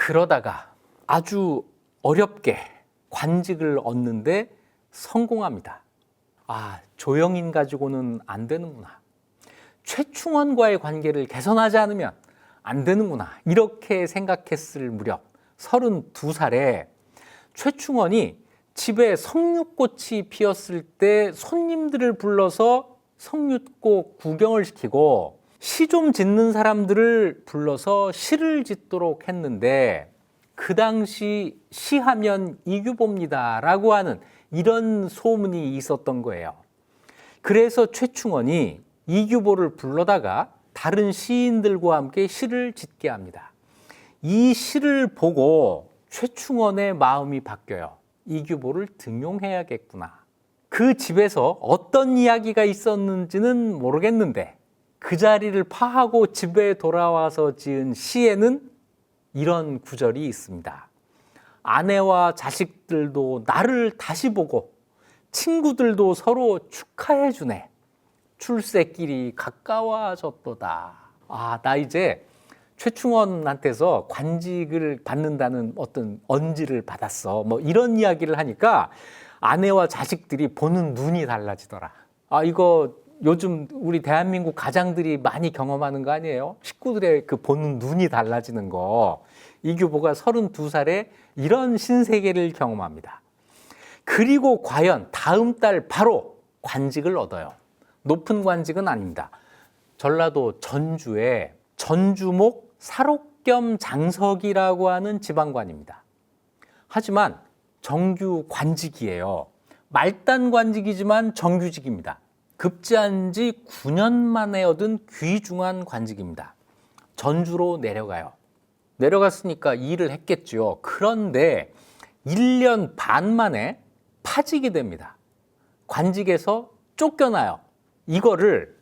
그러다가 아주 어렵게 관직을 얻는데 성공합니다. 조영인 가지고는 안 되는구나. 최충원과의 관계를 개선하지 않으면 안 되는구나. 이렇게 생각했을 무렵 32살에 최충원이 집에 석류꽃이 피었을 때 손님들을 불러서 석류꽃 구경을 시키고 시 좀 짓는 사람들을 불러서 시를 짓도록 했는데 그 당시 시하면 이규보입니다 라고 하는 이런 소문이 있었던 거예요. 그래서 최충원이 이규보를 불러다가 다른 시인들과 함께 시를 짓게 합니다. 이 시를 보고 최충원의 마음이 바뀌어요. 이규보를 등용해야겠구나. 그 집에서 어떤 이야기가 있었는지는 모르겠는데 그 자리를 파하고 집에 돌아와서 지은 시에는 이런 구절이 있습니다. 아내와 자식들도 나를 다시 보고 친구들도 서로 축하해 주네. 출세길이 가까워졌도다. 나 이제 최충원한테서 관직을 받는다는 어떤 언지를 받았어. 뭐 이런 이야기를 하니까 아내와 자식들이 보는 눈이 달라지더라. 이거 요즘 우리 대한민국 가장들이 많이 경험하는 거 아니에요? 식구들의 그 보는 눈이 달라지는 거. 이규보가 32살에 이런 신세계를 경험합니다. 그리고 과연 다음 달 바로 관직을 얻어요. 높은 관직은 아닙니다. 전라도 전주에 전주목 사록겸 장석이라고 하는 지방관입니다. 하지만 정규 관직이에요. 말단 관직이지만 정규직입니다. 급제한 지 9년 만에 얻은 귀중한 관직입니다. 전주로 내려가요. 내려갔으니까 일을 했겠죠. 그런데 1년 반 만에 파직이 됩니다. 관직에서 쫓겨나요. 이거를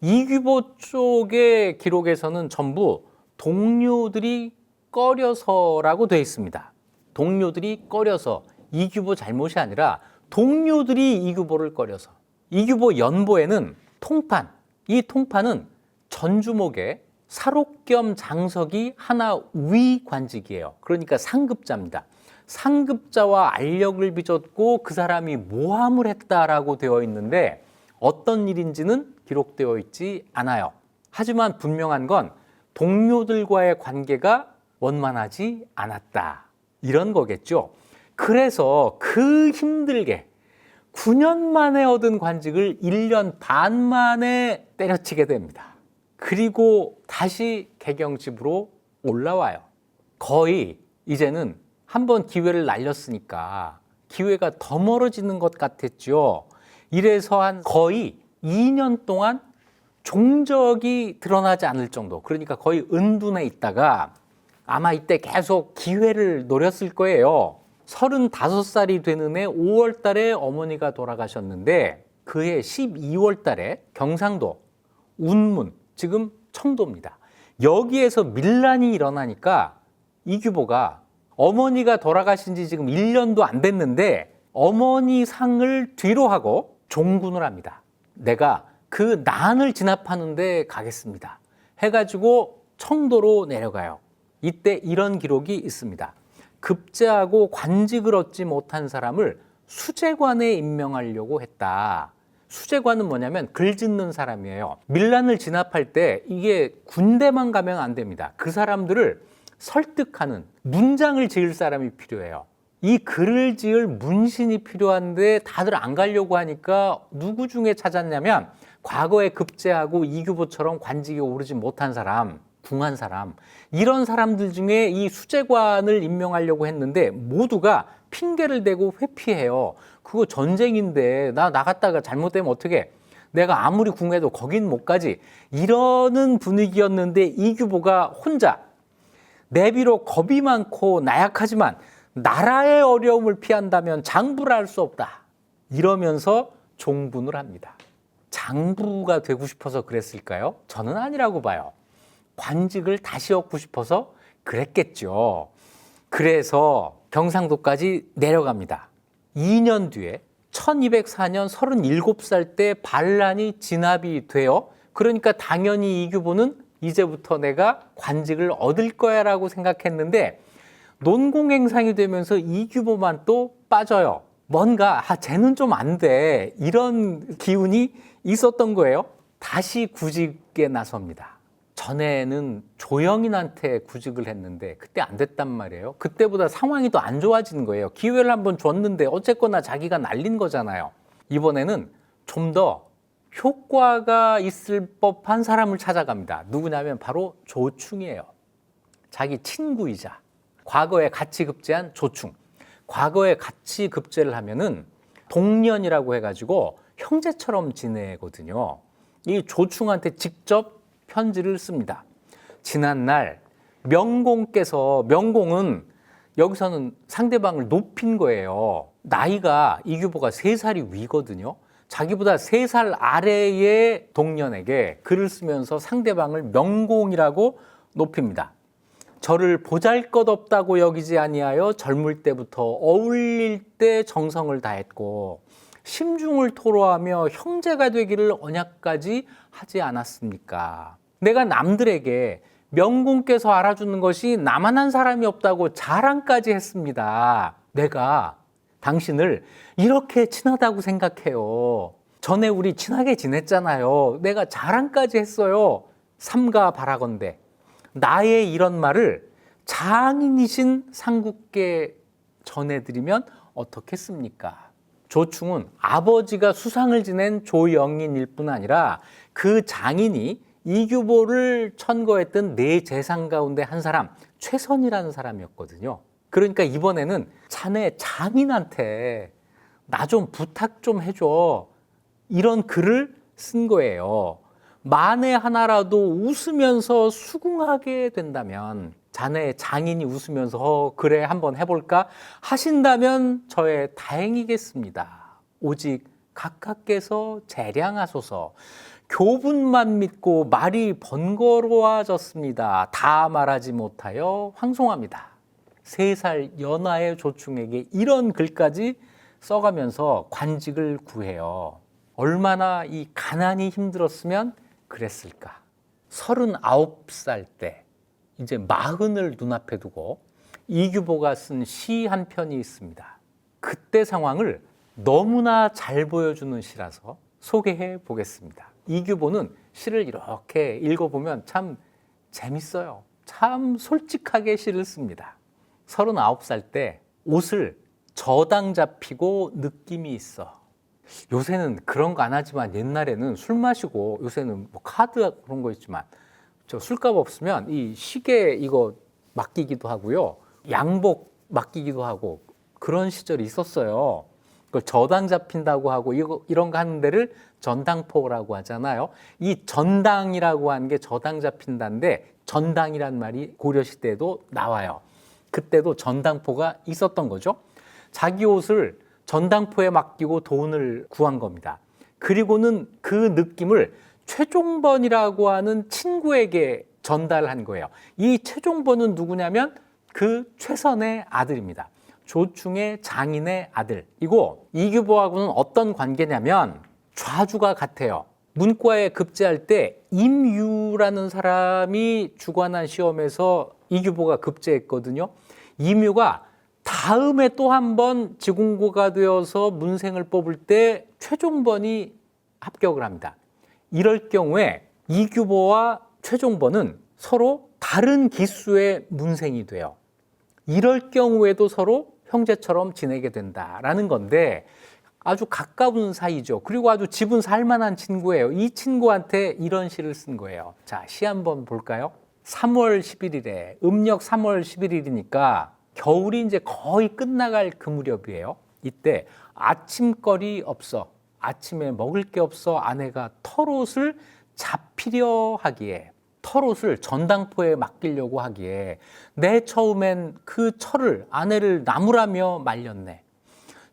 이규보 쪽의 기록에서는 전부 동료들이 꺼려서라고 되어 있습니다. 동료들이 꺼려서 이규보 잘못이 아니라 동료들이 이규보를 꺼려서. 이규보 연보에는 통판, 이 통판은 전주목의 사록겸 장석이 하나 위 관직이에요. 그러니까 상급자입니다. 상급자와 알력을 빚었고 그 사람이 모함을 했다라고 되어 있는데 어떤 일인지는 기록되어 있지 않아요. 하지만 분명한 건 동료들과의 관계가 원만하지 않았다. 이런 거겠죠. 그래서 그 힘들게 9년 만에 얻은 관직을 1년 반 만에 때려치게 됩니다. 그리고 다시 개경집으로 올라와요. 거의 이제는 한번 기회를 날렸으니까 기회가 더 멀어지는 것 같았죠. 이래서 한 거의 2년 동안 종적이 드러나지 않을 정도, 그러니까 거의 은둔해 있다가 아마 이때 계속 기회를 노렸을 거예요. 35살이 되는 해 5월 달에 어머니가 돌아가셨는데 그해 12월 달에 경상도 운문, 지금 청도입니다. 여기에서 밀란이 일어나니까 이규보가 어머니가 돌아가신 지 지금 1년도 안 됐는데 어머니 상을 뒤로 하고 종군을 합니다. 내가 그 난을 진압하는 데 가겠습니다. 해가지고 청도로 내려가요. 이때 이런 기록이 있습니다. 급제하고 관직을 얻지 못한 사람을 수재관에 임명하려고 했다. 수재관은 뭐냐면 글 짓는 사람이에요. 밀란을 진압할 때 이게 군대만 가면 안 됩니다. 그 사람들을 설득하는 문장을 지을 사람이 필요해요. 이 글을 지을 문신이 필요한데 다들 안 가려고 하니까 누구 중에 찾았냐면 과거에 급제하고 이규보처럼 관직에 오르지 못한 사람, 궁한 사람, 이런 사람들 중에 이 수재관을 임명하려고 했는데 모두가 핑계를 대고 회피해요. 그거 전쟁인데 나 나갔다가 잘못되면 어떡해. 내가 아무리 궁해도 거긴 못 가지. 이러는 분위기였는데 이규보가 혼자 내비로 겁이 많고 나약하지만 나라의 어려움을 피한다면 장부를 할 수 없다. 이러면서 종분을 합니다. 장부가 되고 싶어서 그랬을까요? 저는 아니라고 봐요. 관직을 다시 얻고 싶어서 그랬겠죠. 그래서 경상도까지 내려갑니다. 2년 뒤에 1204년 37살 때 반란이 진압이 돼요. 그러니까 당연히 이규보는 이제부터 내가 관직을 얻을 거야 라고 생각했는데 논공행상이 되면서 이규보만 또 빠져요. 뭔가 쟤는 좀 안 돼, 이런 기운이 있었던 거예요. 다시 구직에 나섭니다. 전에는 조영인한테 구직을 했는데 그때 안 됐단 말이에요. 그때보다 상황이 더 안 좋아진 거예요. 기회를 한번 줬는데 어쨌거나 자기가 날린 거잖아요. 이번에는 좀 더 효과가 있을 법한 사람을 찾아갑니다. 누구냐면 바로 조충이에요. 자기 친구이자 과거에 같이 급제한 조충. 과거에 같이 급제를 하면은 동년이라고 해가지고 형제처럼 지내거든요. 이 조충한테 직접 편지를 씁니다. 지난날 명공은 여기서는 상대방을 높인 거예요. 나이가 이규보가 3살이 위거든요. 자기보다 3살 아래의 동년에게 글을 쓰면서 상대방을 명공이라고 높입니다. 저를 보잘것없다고 여기지 아니하여 젊을 때부터 어울릴 때 정성을 다했고 심중을 토로하며 형제가 되기를 언약까지 하지 않았습니까? 내가 남들에게 명공께서 알아주는 것이 나만한 사람이 없다고 자랑까지 했습니다. 내가 당신을 이렇게 친하다고 생각해요. 전에 우리 친하게 지냈잖아요. 내가 자랑까지 했어요. 삼가 바라건대 나의 이런 말을 장인이신 상국께 전해드리면 어떻겠습니까? 조충은 아버지가 수상을 지낸 조영인일 뿐 아니라 그 장인이 이규보를 천거했던 4재상 가운데 한 사람, 최선이라는 사람이었거든요. 그러니까 이번에는 자네 장인한테 나 좀 부탁 좀 해줘, 이런 글을 쓴 거예요. 만에 하나라도 웃으면서 수긍하게 된다면, 자네 장인이 웃으면서 그래 한번 해볼까 하신다면 저의 다행이겠습니다. 오직 각하께서 재량하소서. 교분만 믿고 말이 번거로워졌습니다. 다 말하지 못하여 황송합니다. 3살 연하의 조충에게 이런 글까지 써가면서 관직을 구해요. 얼마나 이 가난이 힘들었으면 그랬을까. 39살 때 이제 40을 눈앞에 두고 이규보가 쓴 시 한 편이 있습니다. 그때 상황을 너무나 잘 보여주는 시라서 소개해 보겠습니다. 이규보는 시를 이렇게 읽어보면 참 재밌어요. 참 솔직하게 시를 씁니다. 39살 때 옷을 저당 잡히고 느낌이 있어. 요새는 그런 거 안 하지만 옛날에는 술 마시고, 요새는 뭐 카드 그런 거 있지만 저 술값 없으면 이 시계 이거 맡기기도 하고요, 양복 맡기기도 하고 그런 시절이 있었어요. 그걸 저당 잡힌다고 하고 이런 거 하는 데를 전당포라고 하잖아요. 이 전당이라고 하는 게 저당 잡힌다인데 전당이란 말이 고려시대에도 나와요. 그때도 전당포가 있었던 거죠. 자기 옷을 전당포에 맡기고 돈을 구한 겁니다. 그리고는 그 느낌을 최종번이라고 하는 친구에게 전달한 거예요. 이 최종번은 누구냐면 그 최선의 아들입니다. 조충의 장인의 아들이고, 이규보하고는 어떤 관계냐면 좌주가 같아요. 문과에 급제할 때 임유라는 사람이 주관한 시험에서 이규보가 급제했거든요. 임유가 다음에 또 한 번 지공고가 되어서 문생을 뽑을 때 최종번이 합격을 합니다. 이럴 경우에 이규보와 최종번은 서로 다른 기수의 문생이 돼요. 이럴 경우에도 서로 형제처럼 지내게 된다라는 건데 아주 가까운 사이죠. 그리고 아주 집은 살만한 친구예요. 이 친구한테 이런 시를 쓴 거예요. 자, 시 한번 볼까요? 3월 11일에 음력 3월 11일이니까 겨울이 이제 거의 끝나갈 그 무렵이에요. 이때 아침거리 없어, 아침에 먹을 게 없어 아내가 털옷을 잡히려 하기에, 털옷을 전당포에 맡기려고 하기에 내 처음엔 그 철을 아내를 나무라며 말렸네.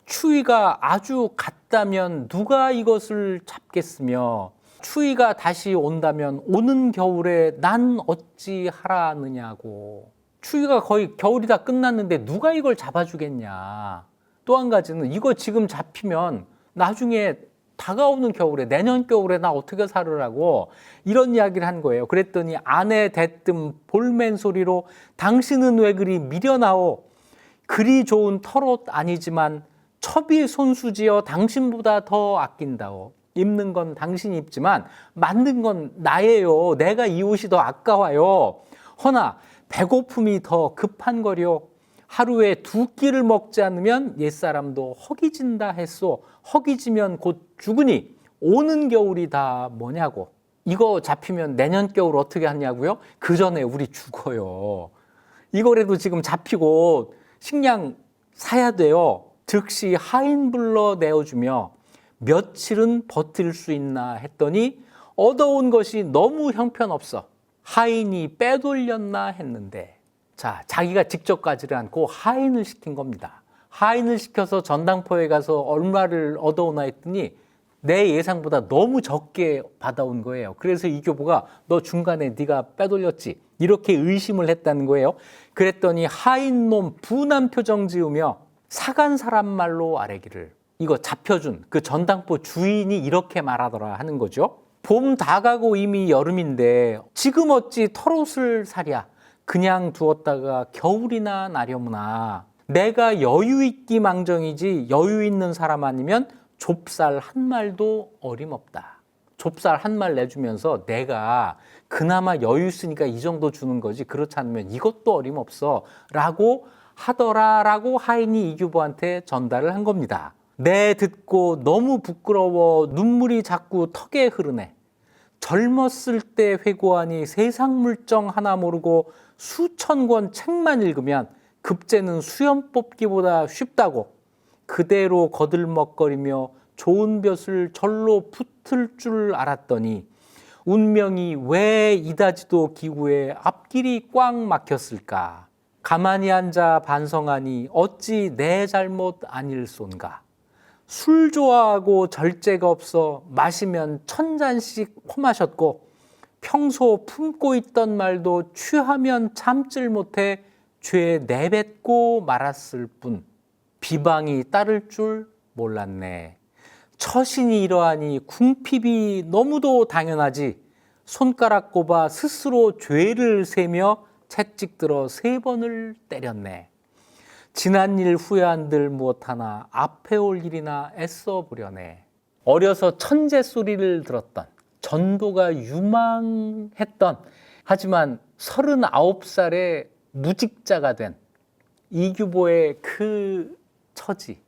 추위가 아주 갔다면 누가 이것을 잡겠으며 추위가 다시 온다면 오는 겨울에 난 어찌 하라느냐고. 추위가 거의 겨울이 다 끝났는데 누가 이걸 잡아주겠냐. 또 한 가지는 이거 지금 잡히면 나중에 다가오는 겨울에, 내년 겨울에 나 어떻게 살으라고 이런 이야기를 한 거예요. 그랬더니 아내 대뜸 볼멘 소리로 당신은 왜 그리 미련하오. 그리 좋은 털옷 아니지만 첩이 손수지어 당신보다 더 아낀다오. 입는 건 당신이 입지만 만든 건 나예요. 내가 이 옷이 더 아까워요. 허나 배고픔이 더 급한 거려. 하루에 2끼를 먹지 않으면 옛사람도 허기진다 했소. 허기지면 곧 죽으니 오는 겨울이 다 뭐냐고. 이거 잡히면 내년 겨울 어떻게 하냐고요? 그 전에 우리 죽어요. 이거라도 지금 잡히고 식량 사야 돼요. 즉시 하인 불러 내어주며 며칠은 버틸 수 있나 했더니 얻어온 것이 너무 형편없어. 하인이 빼돌렸나 했는데, 자, 자기가 직접 가지를 않고 하인을 시킨 겁니다. 하인을 시켜서 전당포에 가서 얼마를 얻어오나 했더니 내 예상보다 너무 적게 받아온 거예요. 그래서 이교보가 너 중간에 네가 빼돌렸지, 이렇게 의심을 했다는 거예요. 그랬더니 하인놈 분한 표정 지으며 사간 사람 말로 아뢰기를, 이거 잡혀준 그 전당포 주인이 이렇게 말하더라 하는 거죠. 봄 다 가고 이미 여름인데 지금 어찌 털옷을 사랴. 그냥 두었다가 겨울이나 나려무나. 내가 여유 있기 망정이지 여유 있는 사람 아니면 좁쌀 한 말도 어림없다. 좁쌀 한 말 내주면서 내가 그나마 여유 있으니까 이 정도 주는 거지, 그렇지 않으면 이것도 어림없어 라고 하더라라고 하인이 이규보한테 전달을 한 겁니다. 내 듣고 너무 부끄러워 눈물이 자꾸 턱에 흐르네. 젊었을 때 회고하니 세상 물정 하나 모르고 수천 권 책만 읽으면 급제는 수염 뽑기보다 쉽다고 그대로 거들먹거리며 좋은 볕을 절로 붙을 줄 알았더니 운명이 왜 이다지도 기구에 앞길이 꽉 막혔을까. 가만히 앉아 반성하니 어찌 내 잘못 아닐손가. 술 좋아하고 절제가 없어 마시면 1000잔씩 퍼마셨고 평소 품고 있던 말도 취하면 참질 못해 죄 내뱉고 말았을 뿐 비방이 따를 줄 몰랐네. 처신이 이러하니 궁핍이 너무도 당연하지. 손가락 꼽아 스스로 죄를 세며 채찍 들어 3번을 때렸네. 지난 일 후회한들 무엇하나 앞에 올 일이나 애써 보려네. 어려서 천재 소리를 들었던, 전도가 유망했던, 하지만 39살에 무직자가 된 이규보의 그 처지,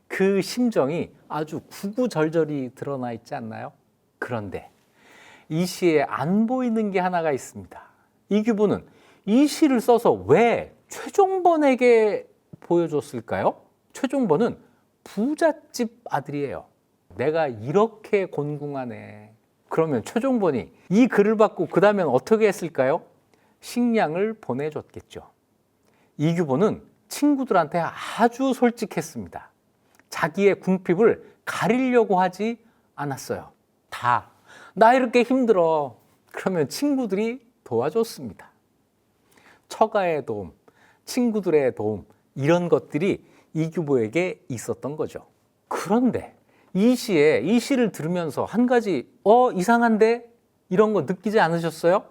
그 심정이 아주 구구절절히 드러나 있지 않나요? 그런데 이 시에 안 보이는 게 하나가 있습니다. 이규보는 이 시를 써서 왜 최종본에게 보여줬을까요? 최종본은 부잣집 아들이에요. 내가 이렇게 곤궁하네. 그러면 최종본이 이 글을 받고 그 다음엔 어떻게 했을까요? 식량을 보내줬겠죠. 이규보는 친구들한테 아주 솔직했습니다. 자기의 궁핍을 가리려고 하지 않았어요. 다 나 이렇게 힘들어. 그러면 친구들이 도와줬습니다. 처가의 도움, 친구들의 도움, 이런 것들이 이규보에게 있었던 거죠. 그런데 이 시를 들으면서 한 가지 이상한데 이런 거 느끼지 않으셨어요?